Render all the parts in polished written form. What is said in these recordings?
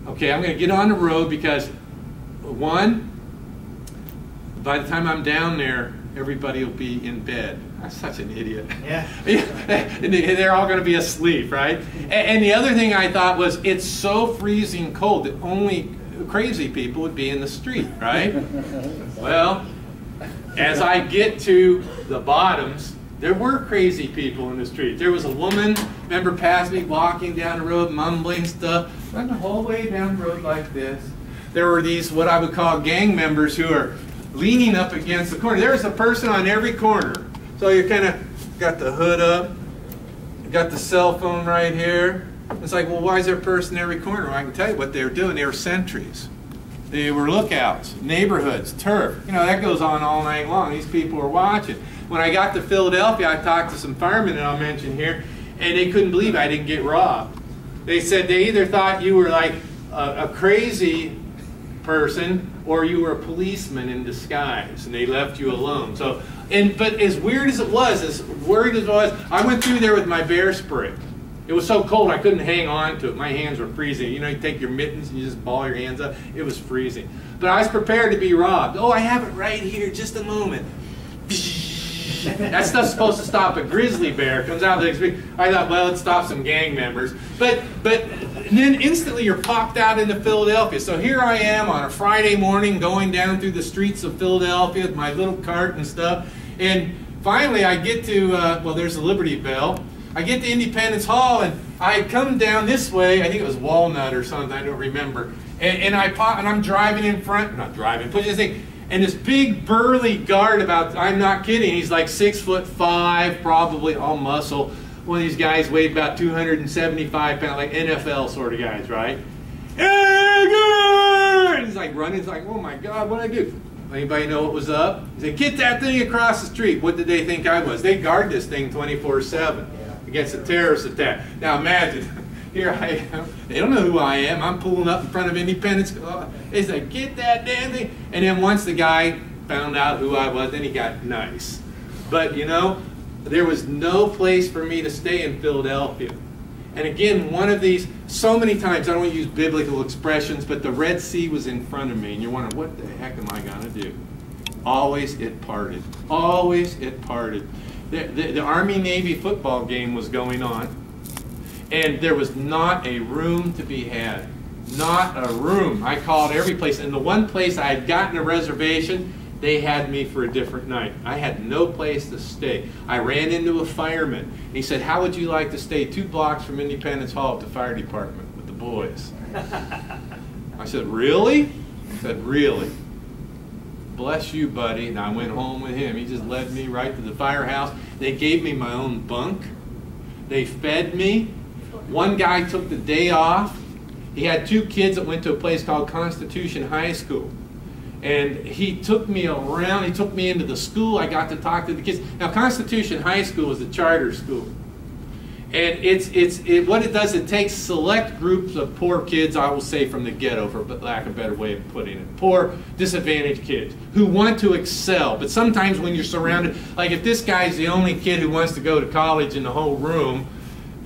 okay, I'm going to get on the road because, one, by the time I'm down there, everybody will be in bed. I'm such an idiot. Yeah. And they're all going to be asleep, right? And the other thing I thought was, it's so freezing cold that only crazy people would be in the street, right? Well, as I get to the bottoms, there were crazy people in the street. There was a woman, remember, passed me walking down the road, mumbling stuff, running the whole way down the road like this. There were these, what I would call gang members, who are leaning up against the corner. There's a person on every corner. So you kind of got the hood up, you got the cell phone right here. It's like, well, why is there a person in every corner? Well, I can tell you what they were doing. They were sentries. They were lookouts, neighborhoods, turf. You know, that goes on all night long. These people were watching. When I got to Philadelphia, I talked to some firemen that I'll mention here, and they couldn't believe I didn't get robbed. They said they either thought you were like a crazy person or you were a policeman in disguise, and they left you alone. So, but as weird as it was, I went through there with my bear spray. It was so cold I couldn't hang on to it. My hands were freezing. You know, you take your mittens and you just ball your hands up. It was freezing. But I was prepared to be robbed. Oh, I have it right here, just a moment. That stuff's supposed to stop a grizzly bear. Comes out the next week. I thought, well, it stops some gang members. But then instantly you're popped out into Philadelphia. So here I am on a Friday morning going down through the streets of Philadelphia with my little cart and stuff. And finally I get to, well, there's the Liberty Bell. I get to Independence Hall, and I come down this way. I think it was Walnut or something. I don't remember. And I'm driving in front. Not driving, pushing this thing. And this big burly guard, I'm not kidding, he's like 6'5", probably all muscle. One of these guys weighed about 275 pounds, like NFL sort of guys, right? Hey, good! And he's like running. He's like, oh my God, what did I do? Anybody know what was up? He said, get that thing across the street. What did they think I was? They guard this thing 24/7 against a terrorist attack. Now imagine, here I am. They don't know who I am. I'm pulling up in front of Independence. They said, get that damn thing. And then once the guy found out who I was, then he got nice. But you know, there was no place for me to stay in Philadelphia. And again, one of these, so many times, I don't want to use biblical expressions, but the Red Sea was in front of me, and you're wondering, what the heck am I going to do? Always it parted. Always it parted. The Army-Navy football game was going on, and there was not a room to be had. Not a room. I called every place, and the one place I had gotten a reservation, they had me for a different night. I had no place to stay. I ran into a fireman. He said, how would you like to stay 2 blocks from Independence Hall at the fire department with the boys? I said, really? He said, really? Bless you, buddy. And I went home with him. He just led me right to the firehouse. They gave me my own bunk. They fed me. One guy took the day off. He had 2 kids that went to a place called Constitution High School. And he took me around. He took me into the school. I got to talk to the kids. Now, Constitution High School is a charter school. And what it does, it takes select groups of poor kids, I will say from the ghetto, for lack of a better way of putting it. Poor, disadvantaged kids who want to excel. But sometimes when you're surrounded, like if this guy's the only kid who wants to go to college in the whole room,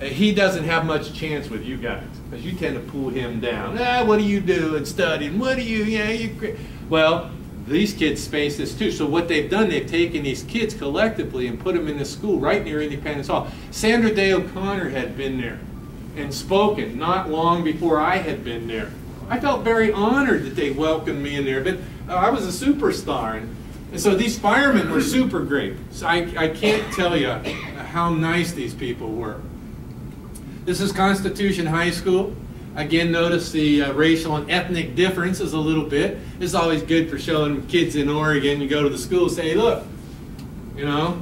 he doesn't have much chance with you guys. Because you tend to pull him down. What do you do and studying? What do you, well, these kids face this too. So what they've done, they've taken these kids collectively and put them in this school right near Independence Hall. Sandra Day O'Connor had been there and spoken not long before I had been there. I felt very honored that they welcomed me in there, but I was a superstar. And so these firemen were super great. So I can't tell you how nice these people were. This is Constitution High School. Again, notice the racial and ethnic differences a little bit. It's always good for showing kids in Oregon. You go to the school and say, look, you know,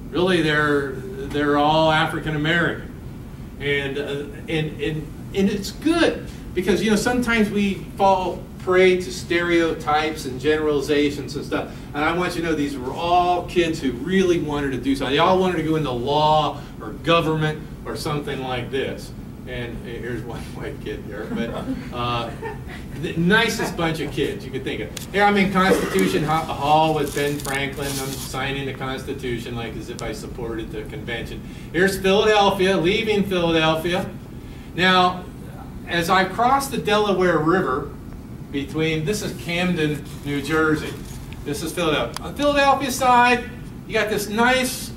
really they're all African American. And it's good because, you know, sometimes we fall prey to stereotypes and generalizations and stuff. And I want you to know these were all kids who really wanted to do something. They all wanted to go into law or government or something like this. And here's one white kid there, but the nicest bunch of kids you could think of. Here I'm in Constitution Hall with Ben Franklin. I'm signing the Constitution like as if I supported the convention. Here's Philadelphia, leaving Philadelphia. Now, as I crossed the Delaware River between, this is Camden, New Jersey. This is Philadelphia. On the Philadelphia side, you got this nice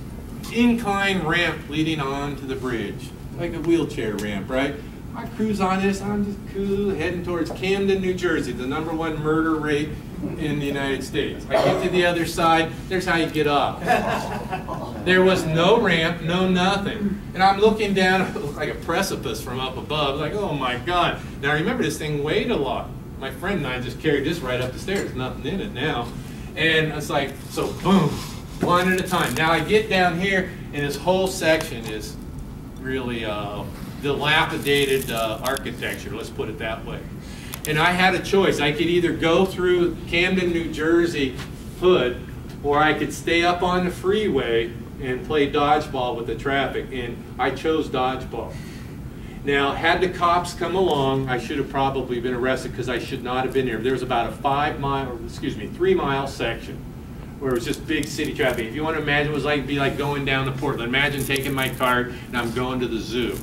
incline ramp leading on to the bridge, like a wheelchair ramp, right? I cruise on this, I'm just cool, heading towards Camden, New Jersey, the #1 murder rate in the United States. I get to the other side, there's how you get off. There was no ramp, no nothing. And I'm looking down, it looked like a precipice from up above, like, oh my God. Now remember, this thing weighed a lot. My friend and I just carried this right up the stairs, nothing in it now. And it's like, so boom, one at a time. Now I get down here, and this whole section is really dilapidated architecture, let's put it that way. And I had a choice. I could either go through Camden, New Jersey Hood, or I could stay up on the freeway and play dodgeball with the traffic, and I chose dodgeball. Now, had the cops come along, I should have probably been arrested because I should not have been there. There was about a 3-mile section where it was just big city traffic. If you want to imagine, it was like, be like going down to Portland. Imagine taking my cart and I'm going to the zoo.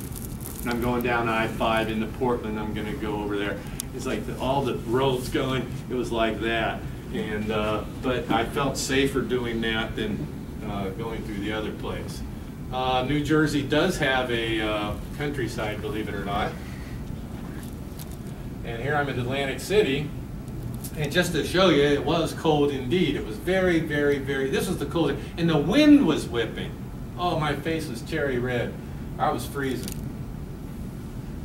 And I'm going down I-5 into Portland, I'm going to go over there. It's like all the roads going, it was like that. And, but I felt safer doing that than going through the other place. New Jersey does have a countryside, believe it or not. And here I'm in Atlantic City. And just to show you, it was cold indeed. It was very, very, very, this was the coldest. And the wind was whipping. Oh, my face was cherry red. I was freezing.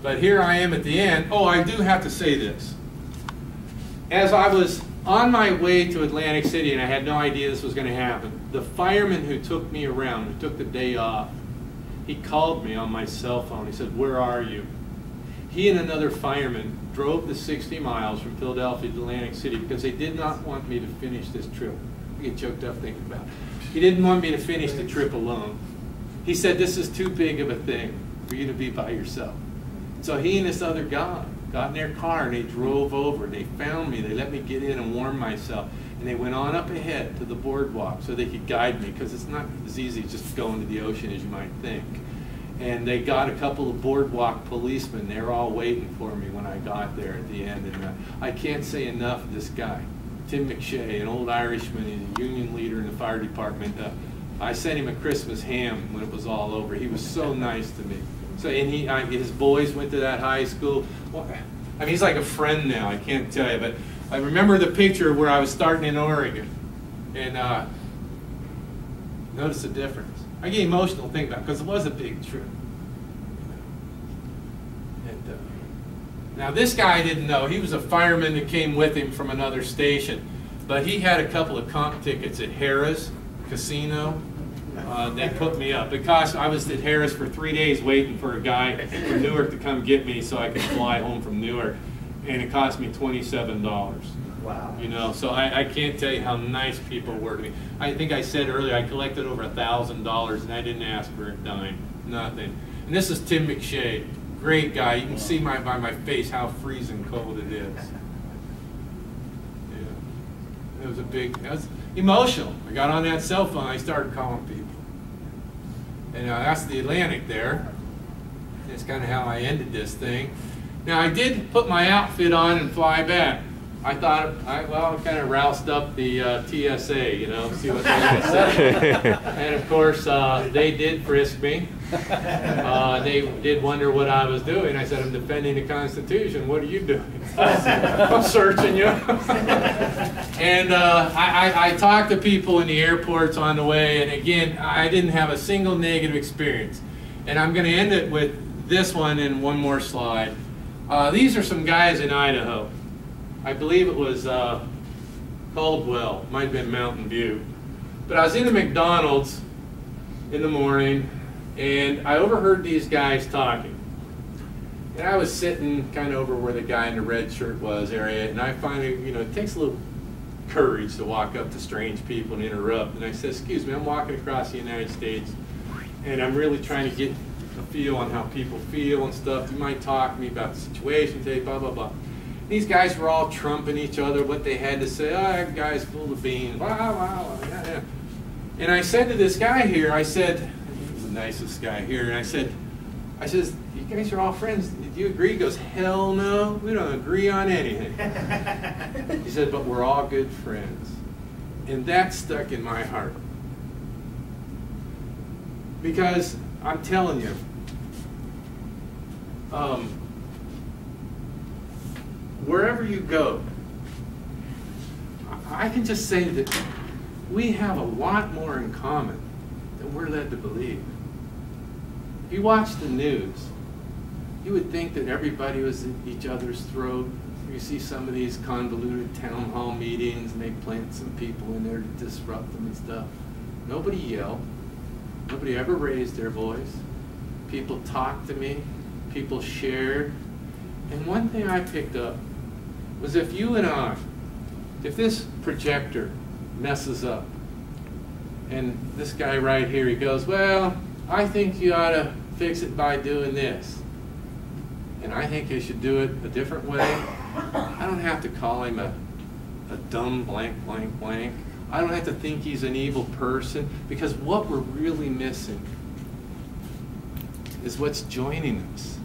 But here I am at the end. Oh, I do have to say this. As I was on my way to Atlantic City, and I had no idea this was going to happen, the fireman who took me around, who took the day off, he called me on my cell phone. He said, "Where are you?" He and another fireman drove the 60 miles from Philadelphia to Atlantic City because they did not want me to finish this trip. I get choked up thinking about it. He didn't want me to finish the trip alone. He said, "This is too big of a thing for you to be by yourself." So he and this other guy got in their car and they drove over. They found me. They let me get in and warm myself. And they went on up ahead to the boardwalk so they could guide me, because it's not as easy just going to the ocean as you might think. And they got a couple of boardwalk policemen. They were all waiting for me when I got there at the end. And I can't say enough of this guy, Tim McShay, an old Irishman. He's a union leader in the fire department. I sent him a Christmas ham when it was all over. He was so nice to me. So, and his boys went to that high school. Well, I mean, he's like a friend now, I can't tell you. But I remember the picture where I was starting in Oregon. And notice the difference. I get emotional thinking about it because it was a big trip. And, now, this guy I didn't know. He was a fireman that came with him from another station. But he had a couple of comp tickets at Harrah's Casino. They put me up. Because I was at Harrah's for 3 days waiting for a guy from Newark to come get me so I could fly home from Newark. And it cost me $27. Wow. You know, so I can't tell you how nice people were to me. I think I said earlier I collected over $1,000 and I didn't ask for a dime. Nothing. And this is Tim McShay. Great guy. You can see by my face how freezing cold it is. Yeah. It was it was emotional. I got on that cell phone, I started calling people. And that's the Atlantic there. That's kind of how I ended this thing. Now I did put my outfit on and fly back. I thought, well, I kind of roused up the TSA, you know, see what they had to say. And of course, they did frisk me. They did wonder what I was doing. I said, "I'm defending the Constitution. What are you doing?" "I'm searching you." And I talked to people in the airports on the way, and again, I didn't have a single negative experience. And I'm going to end it with this one and one more slide. These are some guys in Idaho. I believe it was Caldwell, might have been Mountain View. But I was in the McDonald's in the morning, and I overheard these guys talking. And I was sitting kind of over where the guy in the red shirt was area, and I finally, you know, it takes a little courage to walk up to strange people and interrupt. And I said, "Excuse me, I'm walking across the United States, and I'm really trying to get a feel on how people feel and stuff. You might talk to me about the situation today, blah, blah, blah." These guys were all trumping each other, what they had to say. "Oh, that guy's full of beans. Wow, wow, yeah, yeah." And I said to this guy here, I said, he was the nicest guy here, and I said, I says, you guys are all friends. Do you agree? He goes, hell no, we don't agree on anything. He said, but we're all good friends. And that stuck in my heart. Because I'm telling you, wherever you go, I can just say that we have a lot more in common than we're led to believe. If you watch the news, you would think that everybody was at each other's throat. You see some of these convoluted town hall meetings and they plant some people in there to disrupt them and stuff. Nobody yelled. Nobody ever raised their voice. People talked to me. People shared. And one thing I picked up was if you and I, if this projector messes up, and this guy right here, he goes, well, I think you ought to fix it by doing this. And I think you should do it a different way. I don't have to call him a dumb blank, blank, blank. I don't have to think he's an evil person, because what we're really missing is what's joining us.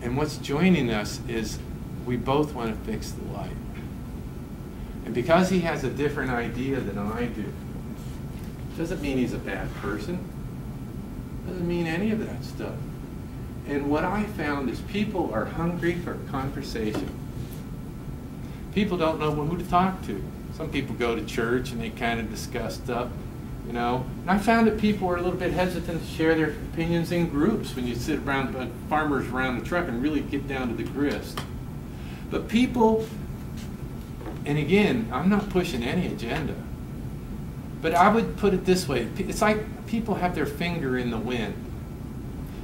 And what's joining us is we both want to fix the light. And because he has a different idea than I do, doesn't mean he's a bad person. Doesn't mean any of that stuff. And what I found is people are hungry for conversation. People don't know who to talk to. Some people go to church and they kind of discuss stuff, you know. And I found that people are a little bit hesitant to share their opinions in groups when you sit around, farmers around the truck and really get down to the grist. But people, and again, I'm not pushing any agenda, but I would put it this way. It's like people have their finger in the wind.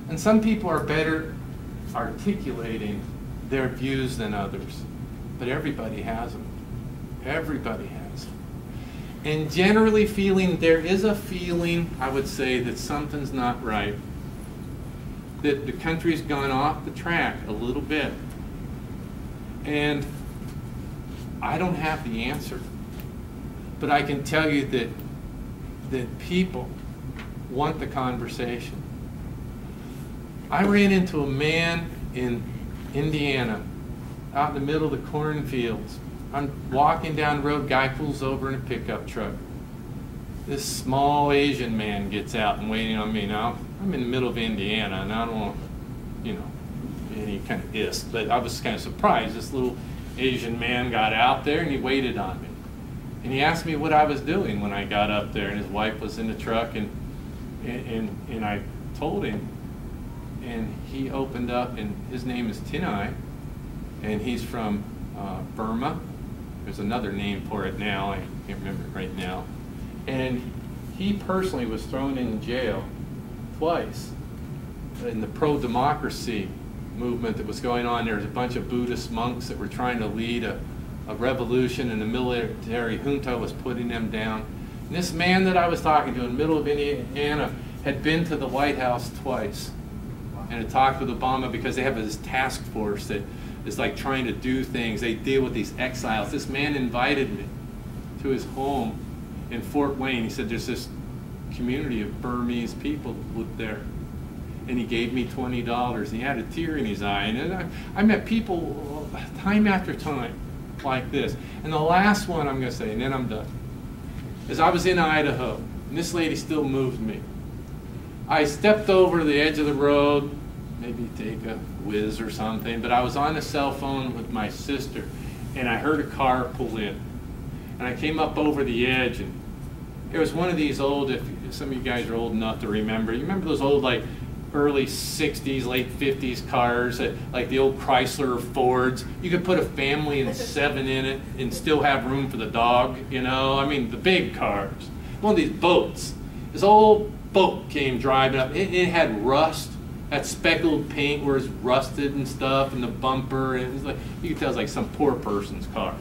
And some people are better articulating their views than others. But everybody has them. Everybody has them. And generally there is a feeling, I would say, that something's not right. That the country's gone off the track a little bit. And I don't have the answer. But I can tell you that people want the conversation. I ran into a man in Indiana, out in the middle of the cornfields. I'm walking down the road, guy pulls over in a pickup truck. This small Asian man gets out and waiting on me. Now, I'm in the middle of Indiana, and I don't want, you know, any kind of this, but I was kind of surprised. This little Asian man got out there, and he waited on me. And he asked me what I was doing when I got up there, and his wife was in the truck, and I told him. And he opened up, and his name is Tinai, and he's from Burma. There's another name for it now, I can't remember it right now. And he personally was thrown in jail twice in the pro-democracy movement that was going on. There was a bunch of Buddhist monks that were trying to lead a revolution, and the military junta was putting them down. And this man that I was talking to in the middle of Indiana had been to the White House twice and had talked with Obama, because they have this task force that is like trying to do things. They deal with these exiles. This man invited me to his home in Fort Wayne. He said there's this community of Burmese people that live there. And he gave me $20. He had a tear in his eye. And I met people time after time like this. And the last one I'm going to say, and then I'm done, is I was in Idaho, and this lady still moved me. I stepped over the edge of the road, maybe take a whiz or something, but I was on the cell phone with my sister, and I heard a car pull in. And I came up over the edge, and it was one of these old, if some of you guys are old enough to remember, you remember those old, like, early 60s, late 50s cars, like the old Chrysler or Fords. You could put a family of 7 in it and still have room for the dog, you know? I mean, the big cars. One of these boats. This old boat came driving up. It had rust, that speckled paint where it's rusted and stuff, and the bumper, and it was like, you could tell it's like some poor person's car.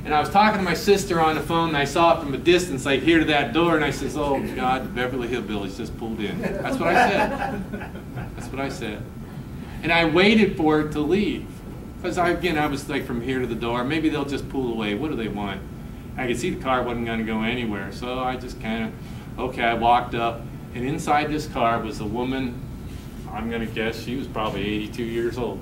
And I was talking to my sister on the phone, and I saw it from a distance, like here to that door, and I says, oh God, the Beverly Hillbillies just pulled in. That's what I said. That's what I said. And I waited for it to leave. Because again, I was like from here to the door, maybe they'll just pull away, what do they want? I could see the car wasn't going to go anywhere, so I just kind of, okay, I walked up, and inside this car was a woman, I'm going to guess she was probably 82 years old.